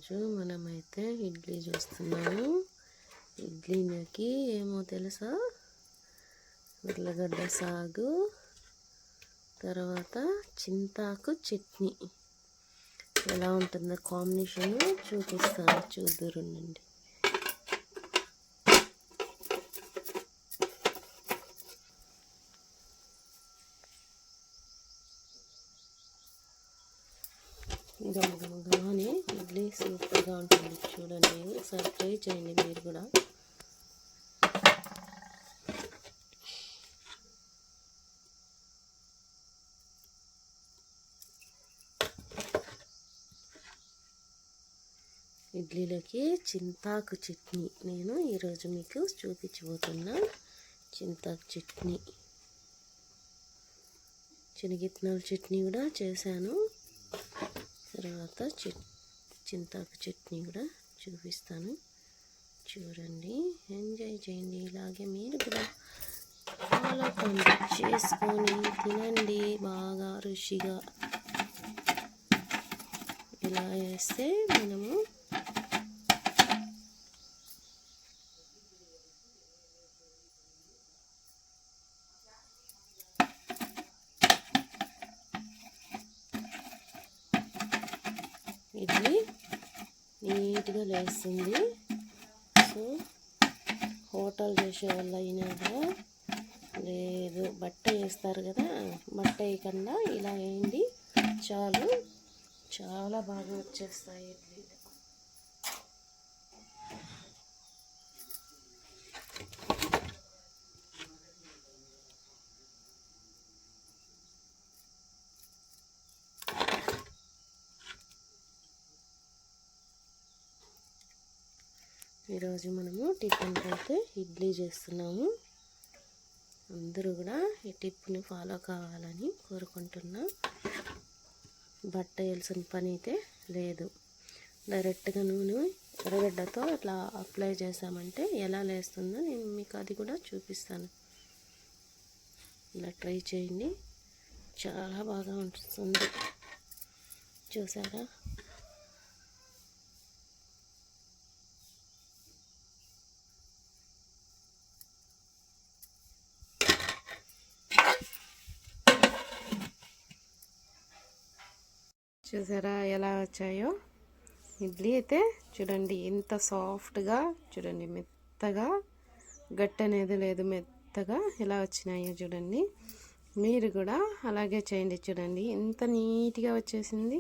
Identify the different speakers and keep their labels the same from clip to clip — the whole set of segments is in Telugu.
Speaker 1: ఈరోజు మనమైతే ఇడ్లీ చేస్తున్నాము. ఇడ్లీకి ఏమో తెలుసా, ఉర్లగడ్డ సాగు, తర్వాత చింతాకు చట్నీ ఎలా ఉంటుందో కాంబినేషన్ చూపిస్తాను, చూద్దురుండండి. గమగమగానే ఇడ్లీ సూపర్గా ఉంటుంది, చూడండి. ఒకసారి ట్రై చేయండి మీరు కూడా. ఇడ్లీలోకి చింతాకు చట్నీ నేను ఈరోజు మీకు చూపించబోతున్నా. చింతాకు చట్నీ, శనగిత్తనాల చట్నీ కూడా చేశాను. తర్వాత చింతాకు చట్నీ కూడా చూపిస్తాను, చూడండి. ఎంజాయ్ చేయండి. ఇలాగే మీరు కూడా చాలా చేసుకొని తినండి, బాగా రుచిగా. ఇలా వేస్తే మనము ఇడ్లీ నీట్గా లేస్తుంది. సో హోటల్ చేసే వాళ్ళు అయినా కూడా లేదు, బట్ట వేస్తారు కదా, బట్ట వేయకుండా ఇలా వేయండి చాలు, చాలా బాగా వచ్చేస్తాయి ఇడ్లీలు. ఈరోజు మనము టిఫిన్కి అయితే ఇడ్లీ చేస్తున్నాము. అందరూ కూడా ఈ టిప్ని ఫాలో కావాలని కోరుకుంటున్నా. బట్ట వేయాల్సిన పని అయితే లేదు. డైరెక్ట్గా నూనె ఎర్రగడ్డతో అట్లా అప్లై చేసామంటే ఎలా లేస్తుందో నేను మీకు అది కూడా చూపిస్తాను. ఇలా ట్రై చేయండి, చాలా బాగా ఉంటుంది. చూసారా? చూసారా ఎలా వచ్చాయో ఇడ్లీ అయితే? చూడండి ఎంత సాఫ్ట్గా, చూడండి మెత్తగా, గట్టి అనేది లేదు, మెత్తగా ఎలా వచ్చినాయో చూడండి. మీరు కూడా అలాగే చేయండి. చూడండి ఎంత నీట్గా వచ్చేసింది.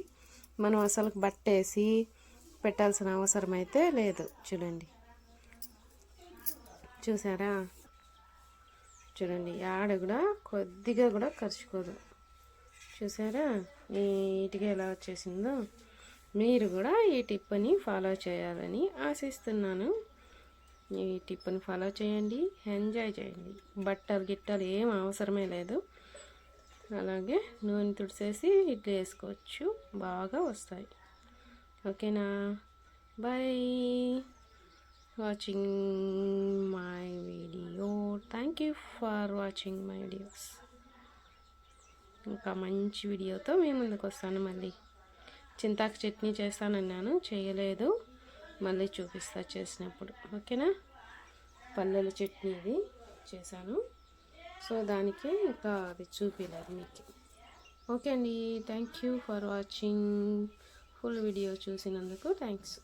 Speaker 1: మనం అసలు బట్టేసి పెట్టాల్సిన అవసరం అయితే లేదు. చూడండి, చూసారా? చూడండి ఆడ కూడా కొద్దిగా కూడా ఖర్చుకోదు. చూసారా నీట్గా ఎలా వచ్చేసిందో? మీరు కూడా ఈ టిప్ని ఫాలో చేయాలని ఆశిస్తున్నాను. ఈ టిప్ని ఫాలో చేయండి, ఎంజాయ్ చేయండి. బట్టలు గిట్టలు ఏం అవసరమే లేదు. అలాగే నూనె తుడిసేసి ఇడ్లీ వేసుకోవచ్చు, బాగా వస్తాయి. ఓకేనా? Bye watching my video. Thank you for watching my videos. ఇంకా మంచి వీడియోతో మేము ముందుకు వస్తాను. మళ్ళీ చింతాకు చట్నీ చేస్తానన్నాను, చేయలేదు, మళ్ళీ చూపిస్తా చేసినప్పుడు. ఓకేనా? పల్లెల చట్నీ ఇది చేశాను, సో దానికి ఇంకా అది చూపించలేదు మీకు. ఓకే అండి, thank you for watching. Full video చూసినందుకు థ్యాంక్స్.